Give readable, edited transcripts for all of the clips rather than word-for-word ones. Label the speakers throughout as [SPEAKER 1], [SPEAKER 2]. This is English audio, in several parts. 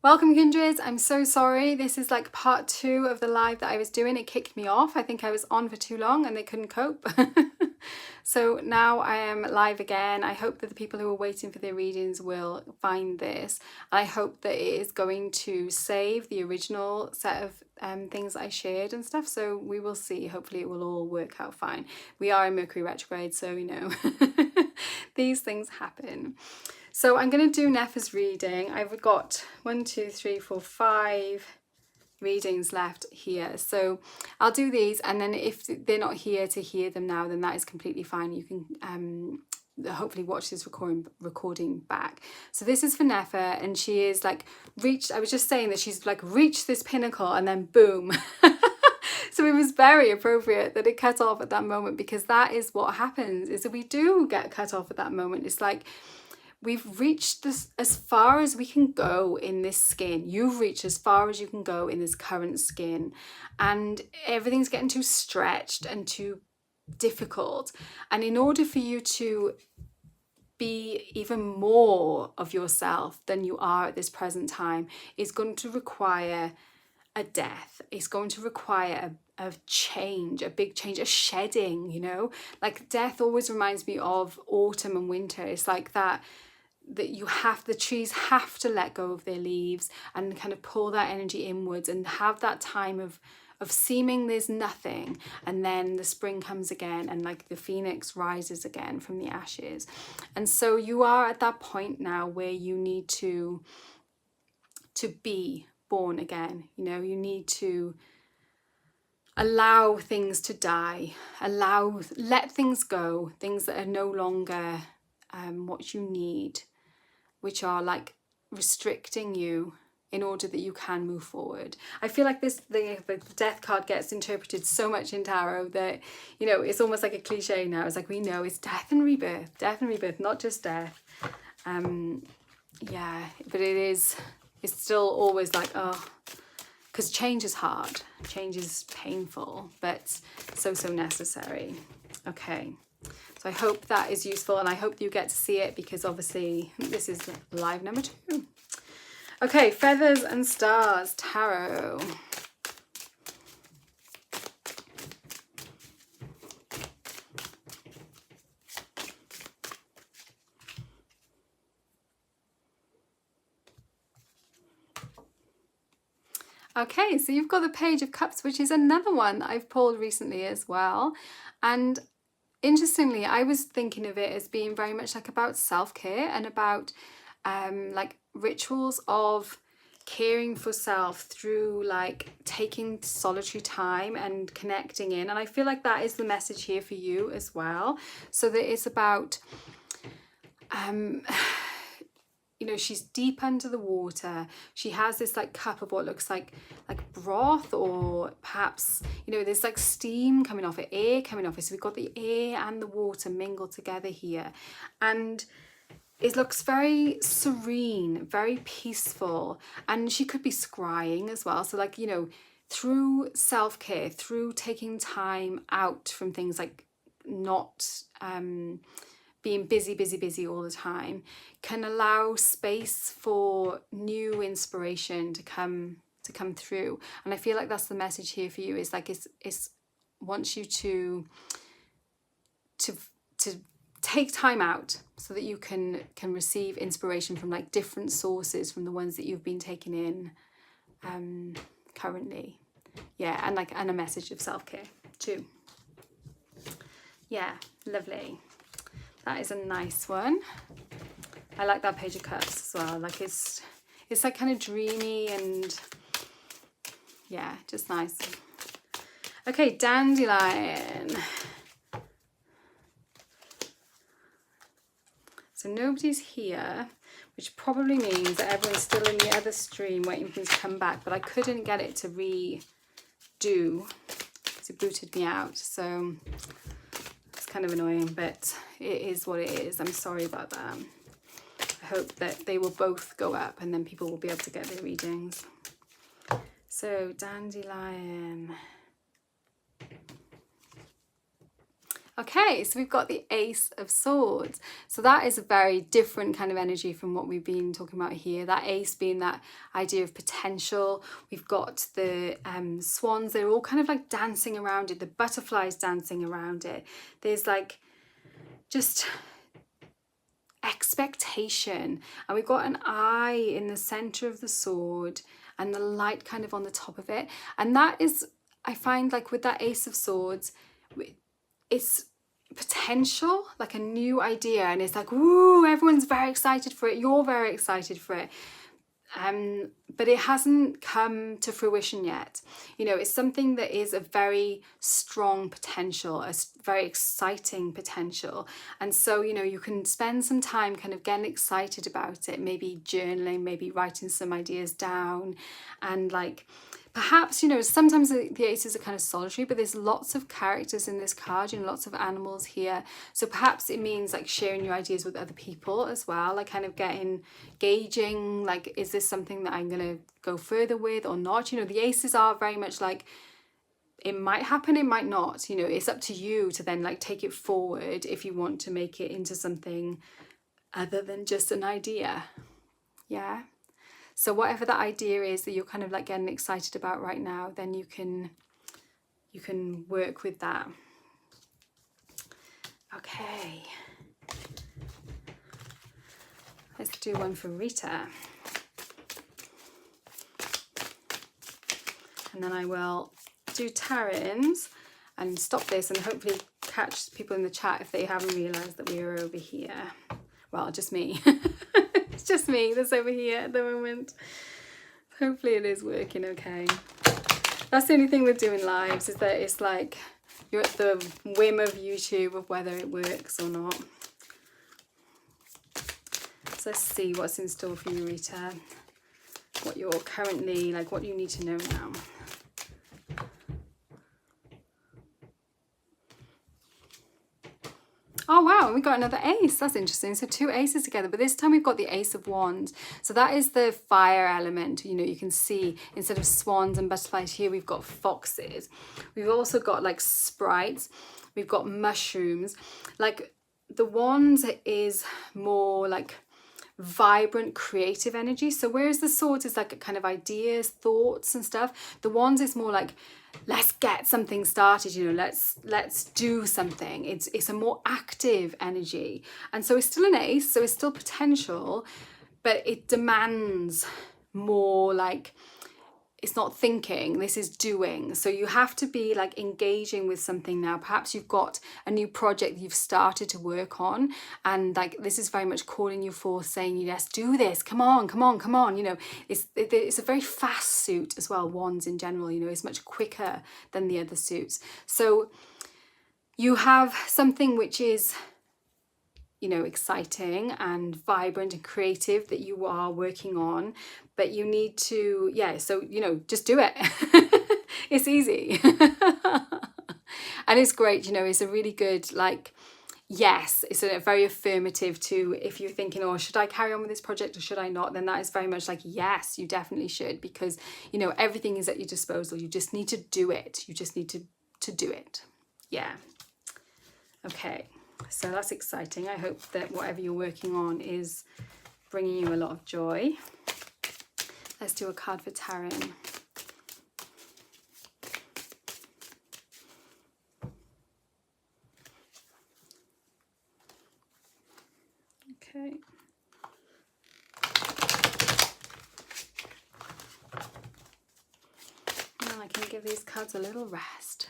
[SPEAKER 1] Welcome, kindreds. I'm so sorry. This is like part 2 of the live that I was doing. It kicked me off. I think I was on for too long and they couldn't cope. So now I am live again. I hope that the people who are waiting for their readings will find this. I hope that it is going to save the original set of things I shared and stuff. So we will see. Hopefully it will all work out fine. We are in Mercury retrograde, so you know, these things happen. So I'm going to do Nefer's reading. I've got 1, 2, 3, 4, 5 readings left here. So I'll do these, and then if they're not here to hear them now, then that is completely fine. You can hopefully watch this recording back. So this is for Nefer, and she is like reached, I was just saying that she's like reached this pinnacle and then boom. So it was very appropriate that it cut off at that moment, because that is what happens, is that we do get cut off at that moment. It's like, we've reached this as far as we can go in this skin. You've reached as far as you can go in this current skin, and everything's getting too stretched and too difficult. And in order for you to be even more of yourself than you are at this present time, is going to require a death. It's going to require a change, a big change, a shedding, you know? Like death always reminds me of autumn and winter. It's like that the trees have to let go of their leaves and kind of pull that energy inwards and have that time of seeming there's nothing, and then the spring comes again and like the phoenix rises again from the ashes. And so you are at that point now where you need to be born again. You know, you need to allow things to die, let things go, things that are no longer what you need, which are like restricting you in order that you can move forward. I feel like the death card gets interpreted so much in tarot that, you know, it's almost like a cliche now. It's like, we know it's death and rebirth, not just death. Yeah, but it's still always like, oh, because change is hard, change is painful, but so necessary. Okay. So I hope that is useful, and I hope you get to see it, because obviously this is live number 2. Okay, Feathers and Stars Tarot. Okay, so you've got the Page of Cups, which is another one that I've pulled recently as well. And interestingly, I was thinking of it as being very much like about self-care and about like rituals of caring for self through like taking solitary time and connecting in. And I feel like that is the message here for you as well. So that it's about you know, she's deep under the water. She has this like cup of what looks like broth, or perhaps, you know, there's like steam coming off it, air coming off it. So we've got the air and the water mingled together here. And it looks very serene, very peaceful. And she could be scrying as well. So like, you know, through self-care, through taking time out from things like not being busy all the time, can allow space for new inspiration to come through. And I feel like that's the message here for you, is like it's wants you to take time out so that you can receive inspiration from like different sources from the ones that you've been taking in currently. Yeah, and a message of self-care too. Yeah, lovely. That is a nice one. I like that Page of Cups as well. Like it's like kind of dreamy and yeah, just nice. Okay, Dandelion. So nobody's here, which probably means that everyone's still in the other stream waiting for me to come back, but I couldn't get it to redo because it booted me out. So it's kind of annoying, but it is what it is. I'm sorry about that. I hope that they will both go up and then people will be able to get their readings. So Dandelion. Okay, so we've got the Ace of Swords. So that is a very different kind of energy from what we've been talking about here. That ace being that idea of potential. We've got the swans, they're all kind of like dancing around it. The butterflies dancing around it. There's like just expectation. And we've got an eye in the center of the sword and the light kind of on the top of it. And that is, I find like with that Ace of Swords, it's potential, like a new idea, and it's like, woo, everyone's very excited for it, you're very excited for it, but it hasn't come to fruition yet. You know, it's something that is a very strong potential, a very exciting potential. And so, you know, you can spend some time kind of getting excited about it, maybe journaling, maybe writing some ideas down, and like perhaps, you know, sometimes the aces are kind of solitary, but there's lots of characters in this card, you know, lots of animals here. So perhaps it means like sharing your ideas with other people as well, like kind of gauging, like, is this something that I'm going to go further with or not? You know, the aces are very much like, it might happen, it might not, you know, it's up to you to then like take it forward if you want to make it into something other than just an idea. Yeah. So whatever that idea is that you're kind of like getting excited about right now, then you can work with that. Okay. Let's do one for Rita. And then I will do Taryn's and stop this and hopefully catch people in the chat if they haven't realised that we are over here. Well, just me. It's just me that's over here at the moment. Hopefully it is working okay. That's the only thing with doing lives, is that it's like you're at the whim of YouTube of whether it works or not. So let's see what's in store for you, Rita. What you're currently, like what you need to know now. Oh wow, we got another ace. That's interesting. So two aces together, but this time we've got the Ace of Wands. So that is the fire element. You know, you can see instead of swans and butterflies here, we've got foxes. We've also got like sprites. We've got mushrooms. Like the wands is more like vibrant creative energy. So whereas the swords is like kind of ideas, thoughts and stuff, the wands is more like, let's get something started, you know, let's do something. It's a more active energy. And so it's still an ace, so it's still potential, but it demands more, like, it's not thinking, this is doing. So you have to be like engaging with something now. Perhaps you've got a new project you've started to work on, and like this is very much calling you forth, saying, yes, do this, come on, come on, come on. You know, it's a very fast suit as well. Wands in general, you know, is much quicker than the other suits. So you have something which is, you know, exciting and vibrant and creative that you are working on, but you need to, yeah, so, you know, just do it. It's easy. And it's great, you know, it's a really good, like, yes, it's a very affirmative to, if you're thinking, oh, should I carry on with this project or should I not? Then that is very much like, yes, you definitely should, because, you know, everything is at your disposal. You just need to do it. You just need to do it. Yeah. Okay. So that's exciting. I hope that whatever you're working on is bringing you a lot of joy. Let's do a card for Taryn. Okay. Now I can give these cards a little rest.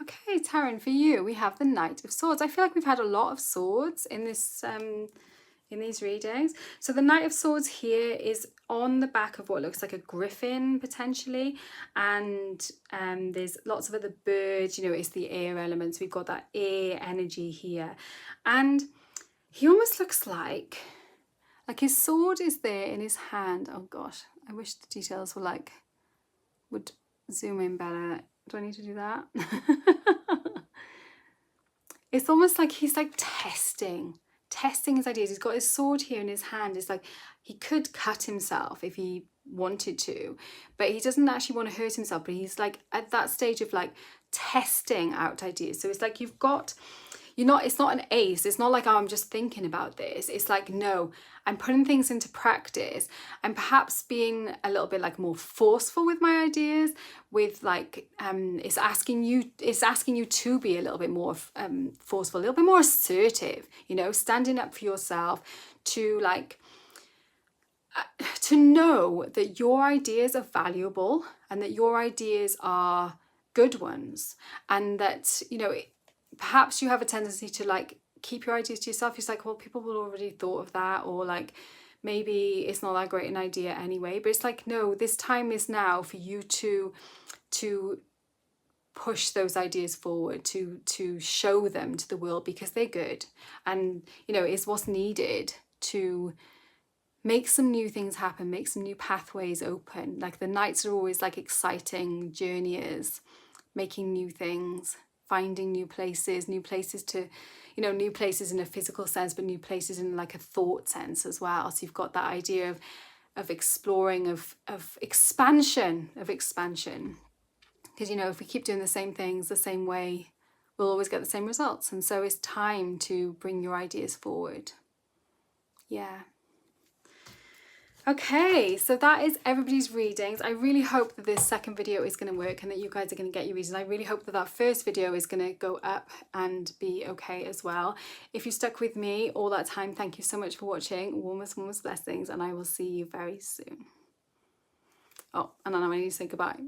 [SPEAKER 1] Okay, Taryn, for you, we have the Knight of Swords. I feel like we've had a lot of swords in this in these readings. So the Knight of Swords here is on the back of what looks like a griffin potentially, and there's lots of other birds. You know, it's the air elements. We've got that air energy here, and he almost looks like his sword is there in his hand. Oh gosh, I wish the details were like, would zoom in better. Do I need to do that? It's almost like he's like testing testing his ideas. He's got his sword here in his hand. It's like he could cut himself if he wanted to, but he doesn't actually want to hurt himself, but he's like at that stage of like testing out ideas. So it's like you've got, it's not an ace. It's not like, oh, I'm just thinking about this. It's like, no, I'm putting things into practice. I'm perhaps being a little bit like more forceful with my ideas, with like, it's asking you to be a little bit more forceful, a little bit more assertive, standing up for yourself, to like, to know that your ideas are valuable and that your ideas are good ones, and that, perhaps you have a tendency to like keep your ideas to yourself. It's like, well, people will already thought of that, or like maybe it's not that great an idea anyway. But it's like, no, this time is now for you to push those ideas forward, to show them to the world because they're good, and it's what's needed to make some new things happen, make some new pathways open. Like the nights are always like exciting journeyers, making new things, finding new places to, new places in a physical sense, but new places in like a thought sense as well. So you've got that idea of exploring, of expansion. Because, if we keep doing the same things the same way, we'll always get the same results. And so it's time to bring your ideas forward. Yeah. Okay, so that is everybody's readings. I really hope that this second video is going to work and that you guys are going to get your readings. I really hope that that first video is going to go up and be okay as well. If you stuck with me all that time, thank you so much for watching. Warmest blessings, and I will see you very soon. Oh, and then I need to say goodbye.